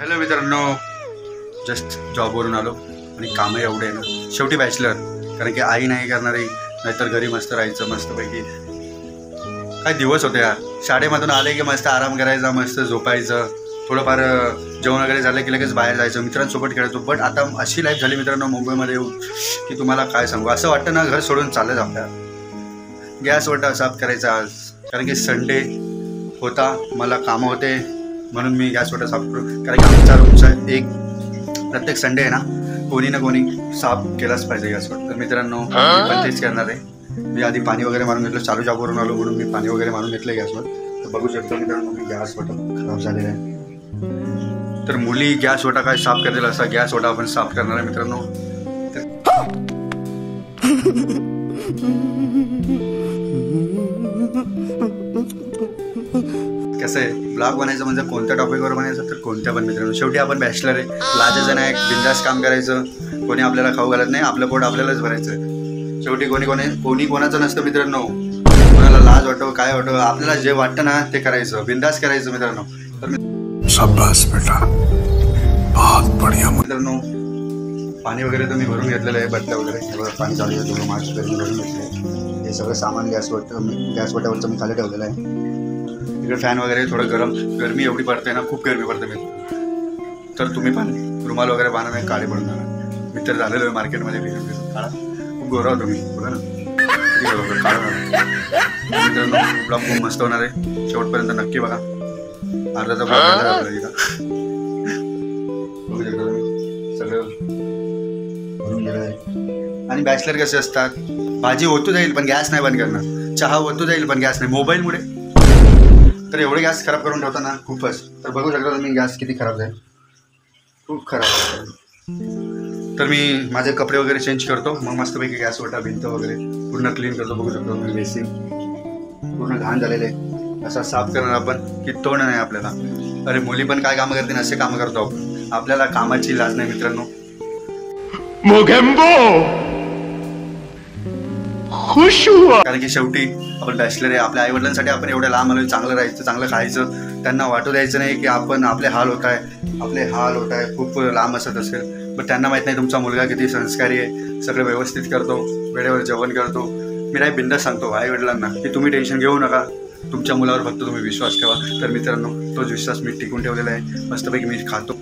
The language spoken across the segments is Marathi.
हॅलो मित्रांनो, जस्ट जॉबवरून आलो आणि कामही एवढे आहे ना, शेवटी बॅचलर. कारण की आई नाही करणारी, नाहीतर घरी मस्त राहायचं मस्तपैकी. काय दिवस होते यार. शाळेमधून आले की मस्त आराम करायचा, मस्त झोपायचं, थोडंफार जेवण वगैरे झालं की लगेच बाहेर जायचं, मित्रांसोबत खेळायचो. बट आता अशी लाईफ झाली मित्रांनो मुंबईमध्ये येऊन की तुम्हाला काय सांगू, असं वाटतं ना घर सोडून चाललं जाऊ द्या. गॅस वटा साफ करायचा आज, कारण की संडे होता, मला कामं होते म्हणून मी गॅस वटा साफ करू. कारण की आमचा रूमचा एक प्रत्येक संडे आहे ना, कोणी ना कोणी साफ केलाच पाहिजे गॅस वटा. तर मित्रांनो मी पण तेच करणार आहे. मी आधी पाणी वगैरे मारून घेतलं, चालू जॉबवरून आलो म्हणून मी पाणी वगैरे मारून घेतलं गॅसवर. तर बघू शकतो मित्रांनो मी गॅस वटा खराब झालेला आहे. तर मुली गॅस वटा काय साफ करतील, असा गॅस वटा आपण साफ करणार आहे मित्रांनो. कसं आहे, ब्लॉग बनायचं म्हणजे कोणत्या टॉपिकवर बनायचं, तर कोणत्या पण मित्रांनो. शेवटी आपण बॅचलर आहे, लाजायचं नाही, बिंदास काम करायचं. कोणी आपल्याला खाऊ घालत नाही, आपलं पोट आपल्यालाच भरायचं. शेवटी कोणी कोणाचं नसतं मित्रांनो. कोणाला लाज वाटो काय वाटो, आपल्याला जे वाटतं ना ते करायचं, बिंदास करायचं मित्रांनो. तर शाबाश बेटा, बहुत बढ़िया. मित्रांनो पाणी वगैरे तर मी भरून घेतलेलं आहे, बटल्या वगैरे पाणी चालू आहे, थोडं मार्च भरून घेतलं आहे. हे सगळं सामान गॅस वट्यावरचं मी खाली ठेवलेलं आहे. इकडे फॅन वगैरे थोडं गरमी एवढी पडते ना, खूप गरमी पडते मित्र. तर तुम्ही पण रुमाल वगैरे बांधा, नाही काळे पडून जाणार. मी तर झालेलो आहे मार्केटमध्ये फिरून काळा, खूप गोरा होतो मी, बघा ना किती गोरा काळा. मित्रांनो ब्लॉग खूप मस्त होणार आहे, शेवटपर्यंत नक्की बघा. अर्धाचा ब्लॉग झाला आपल्याला इथं, बघू शकता तुम्ही सगळं भरून गेलं आहे. आणि बॅचलर कसे असतात, भाजी होतो जाईल पण गॅस नाही बंद करणार, चहा होतो जाईल पण गॅस नाही, मोबाईलमुळे तर एवढे गॅस खराब करून ठेवता ना खूपच. तर बघू शकता तुम्ही गॅस किती खराब आहे, खूप खराब आहे. तर मी माझे कपडे वगैरे चेंज करतो, मग मस्तपैकी गॅस वटा भिंत वगैरे पूर्ण क्लीन करतो. बघू शकतो मी बेसिन पूर्ण घाण झालेले आहे, असा साफ करणार आपण की तोंड नाही आपल्याला. अरे मुली पण काय कामं करते, असे कामं करतो आपण, आपल्याला कामाची लाज नाही मित्रांनो. खुश हुआ, कारण की शेवटी आपण बॅचलर आहे. आपल्या आईवडिलांसाठी आपण एवढ्या लांब आलोय, चांगलं राहायचं, चांगलं खायचं, त्यांना वाटू द्यायचं नाही की आपण आपले हाल होत आहे, खूप लांब असत असेल. पण त्यांना माहीत नाही तुमचा मुलगा किती संस्कारी आहे, सगळं व्यवस्थित करतो, वेळेवर जेवण करतो. मी नाही बिंदास सांगतो आईवडिलांना की तुम्ही टेन्शन घेऊ नका, तुमच्या मुलावर फक्त तुम्ही विश्वास ठेवा. तर मित्रांनो तोच विश्वास मी टिकून ठेवलेला आहे. मस्तपैकी मी खातो,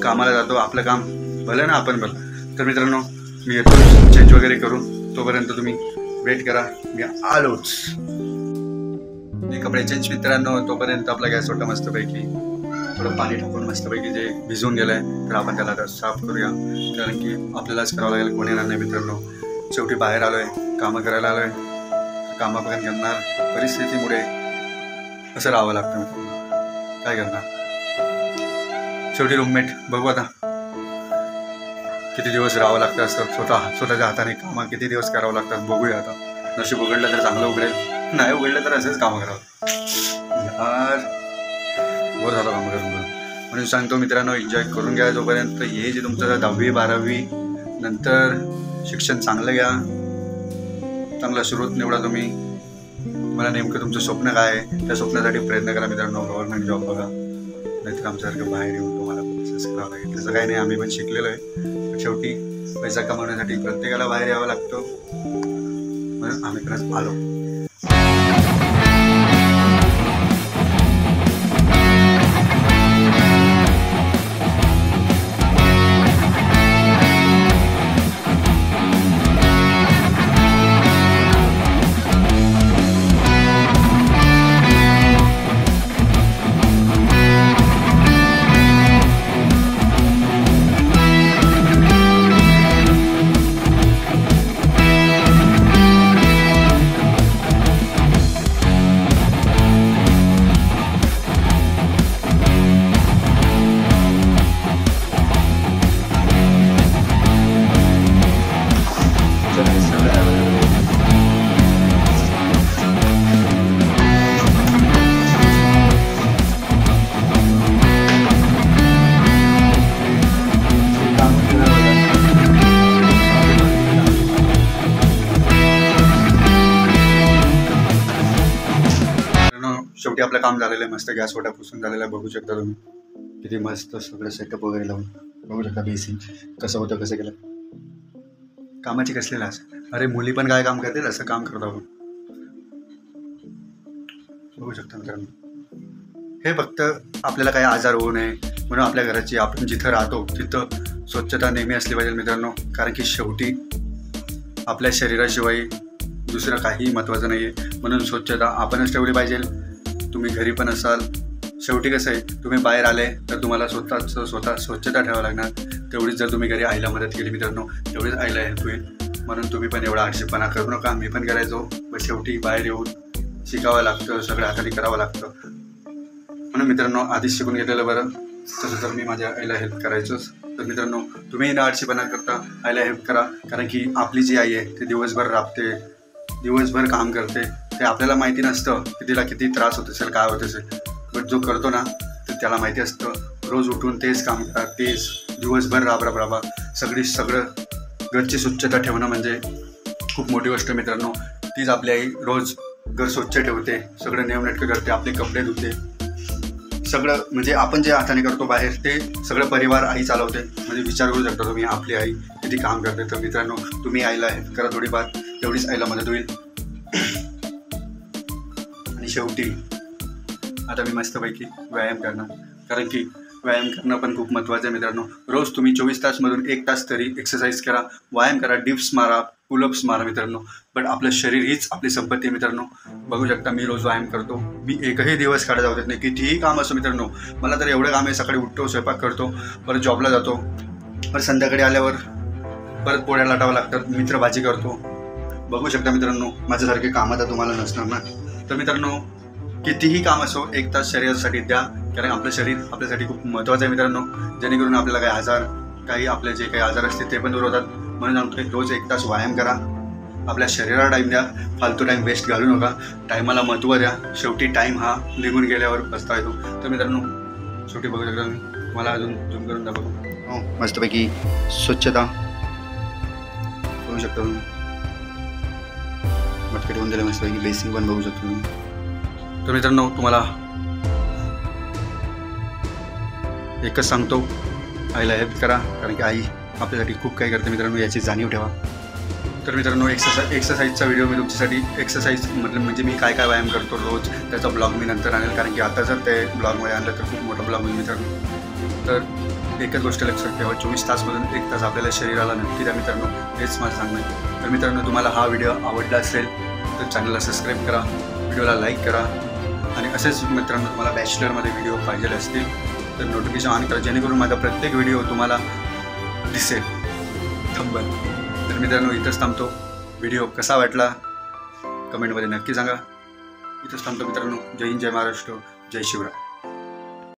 कामाला जातो, आपलं काम भलं ना आपण भलं. तर मित्रांनो मी येतो चेंज वगैरे करून, तोपर्यंत तुम्ही वेट करा, मी आलोच. मी कपडे चेंज मित्रांनो, तोपर्यंत आपला गॅस वटा मस्तपैकी थोडं पाणी टाकून मस्तपैकी जे भिजून गेलं आहे तर आपण त्याला आता साफ करूया. कारण की आपल्यालाच करावं लागेल, कोणी येणार नाही मित्रांनो. शेवटी बाहेर आलो आहे, कामं करायला आलो आहे, कामं पण करणार. परिस्थितीमुळे असं राहावं लागतं मित्रांनो, काय करणार. शेवटी रूममेट बघू आता किती दिवस राहावं लागतं असतं, स्वतःच्या हाताने कामं किती दिवस करावं लागतात बघूया आता. नशीब उघडलं तर चांगलं उघडेल, नाही उघडलं तर असेच कामं करावं यार. बोर झालं कामं करून म्हणून सांगतो मित्रांनो, एन्जॉय करून घ्या जोपर्यंत. हे जे तुमचं 10वी 12वी नंतर शिक्षण चांगलं घ्या, चांगला स्रोत निवडा तुम्ही. मला नेमकं तुमचं स्वप्न काय आहे त्या स्वप्नासाठी प्रयत्न करा मित्रांनो. गव्हर्नमेंट जॉब बघा, नाहीतर आमच्यासारखं बाहेर येऊन तुम्हाला करावं लागेल. तसं काही नाही, आम्ही पण शिकलेलो आहे. शेवटी पैसा कमवण्यासाठी प्रत्येकाला बाहेर यावं लागतं, म्हणून आम्ही परत आलो. शेवटी आपलं काम झालेलं आहे, मस्त गॅस वटा पुसून झालेला आहे, बघू शकता तुम्ही. किती मस्त सगळं सेटअप वगैरे लावून बघू शकता. बेसिंग कसं होतं, कसं केलं, कामाची कसली लाज. अरे मुली पण काय काम करतील, असं काम करतो आपण. बघू शकता मित्रांनो, हे फक्त आपल्याला काही आजार होऊ नये म्हणून आपल्या घराची, आपण जिथं राहतो तिथं स्वच्छता नेहमी असली पाहिजे मित्रांनो. कारण की शेवटी आपल्या शरीराशिवाय दुसरं काही महत्त्वाचं नाही आहे, म्हणून स्वच्छता आपणच ठेवली पाहिजे. तुम्ही घरी पण असाल, शेवटी कसं आहे, तुम्ही बाहेर आले तर तुम्हाला स्वतः स्वच्छता ठेवावं लागणार. तेवढीच जर तुम्ही घरी आईला मदत केली मित्रांनो, तेवढीच आईला हेल्प होईल. म्हणून तुम्ही पण एवढा आळशीपणा करू नका. मी पण करायचो, पण शेवटी बाहेर येऊन शिकावं लागतं, सगळं हाताने करावं लागतं. म्हणून मित्रांनो आधीच शिकून घेतलेलं बरं. तसं तर मी माझ्या आईला हेल्प करायचोच. तर मित्रांनो तुम्ही ना आळशीपणा करता, आईला हेल्प करा. कारण की आपली जी आई आहे ती दिवसभर राबते, दिवसभर काम करते. ते आपल्याला माहिती नसतं की तिला किती त्रास होत असेल, काय होत असेल. बट जो करतो ना तर त्याला माहिती असतं. रोज उठून तेच काम करा, तेच दिवसभर राबा. सगळं घरची स्वच्छता ठेवणं म्हणजे खूप मोठी गोष्ट मित्रांनो. तीच आपली आई रोज घर स्वच्छ ठेवते, सगळं नेमनेटकं करते, आपले कपडे धुते, सगळं म्हणजे आपण जे हाताने करतो बाहेर ते सगळं परिवार आई चालवते. म्हणजे विचार करू शकता तुम्ही, आपली आई किती काम करते. तर मित्रांनो तुम्ही आईला हेल्प करा थोडीफार, तेवढीच आईला मदत होईल. आणि शेवटी आता मी मस्तपैकी व्यायाम करणार. कारण की व्यायाम करणं पण खूप महत्त्वाचं आहे मित्रांनो. रोज तुम्ही 24 तासमधून 1 तास तरी एक्सरसाइज करा, व्यायाम करा, डिप्स मारा, पुलअप्स मारा मित्रांनो. बट आपलं शरीर हीच आपली संपत्ती आहे मित्रांनो. बघू शकता मी रोज व्यायाम करतो. मी एकही दिवस काढत जाऊ देत नाही, कितीही काम असो मित्रांनो. मला तर एवढं काम आहे, सकाळी उठतो, स्वयंपाक करतो, परत जॉबला जातो, परत संध्याकाळी आल्यावर परत पोळ्या लाटावं लागतात, मित्र भाजी करतो. बघू शकता मित्रांनो माझ्यासारखे काम आता तुम्हाला नसणार ना. तर मित्रांनो कितीही काम असो 1 तास शरीरासाठी द्या. कारण आपलं शरीर आपल्यासाठी खूप महत्त्वाचं आहे मित्रांनो. जेणेकरून आपल्याला काही आजार, काही आपले जे काही आजार असतील ते पण दूर होतात. म्हणून सांगतोय रोज 1 तास व्यायाम करा, आपल्या शरीराला टाईम द्या, फालतू टाईम वेस्ट घालू नका, टायमाला महत्त्व द्या. शेवटी टाईम हा निघून गेल्यावर बसता येतो. तर मित्रांनो शेवटी बघू शकता मी, मला अजून झूम करून दाखवतो. हो मस्तपैकी स्वच्छता बघू शकता तुम्ही, मटके ठेवून दिले मस्तपैकी. बेसिंग पण बघू शकतो तुम्ही. तर मित्रांनो तुम्हाला एकच सांगतो, आईला हेल्प करा. कारण की आई आपल्यासाठी खूप काही करते मित्रांनो, याची जाणीव ठेवा. तर मित्रांनो एक्सरसाइजचा व्हिडिओ मी तुमच्यासाठी, एक्सरसाइज म्हणजे मी काय व्यायाम करतो रोज, त्याचा ब्लॉग मी नंतर आणेल. कारण की आता जर ते ब्लॉगमध्ये आणलं तर खूप मोठा ब्लॉग होईल मित्रांनो. तर एकच गोष्ट लक्षात ठेवा, 24 तासमधून 1 तास आपल्याला शरीराला नक्की द्या मित्रांनो, हेच माझं सांगणं आहे. तर मित्रांनो तुम्हाला हा व्हिडिओ आवडला असेल तर चॅनलला सबस्क्राईब करा, व्हिडिओला लाईक करा. आणि असेच मित्रांनो तुम्हाला बॅचलरमध्ये व्हिडिओ पाहिजे असतील तर नोटिफिकेशन ऑन करा, जेणेकरून माझा प्रत्येक व्हिडिओ तुम्हाला दिसेल थंबल. तर मित्रांनो इथंच थांबतो. व्हिडिओ कसा वाटला कमेंटमध्ये नक्की सांगा. इथंच थांबतो मित्रांनो. जय हिंद, जय महाराष्ट्र, जय शिवराय.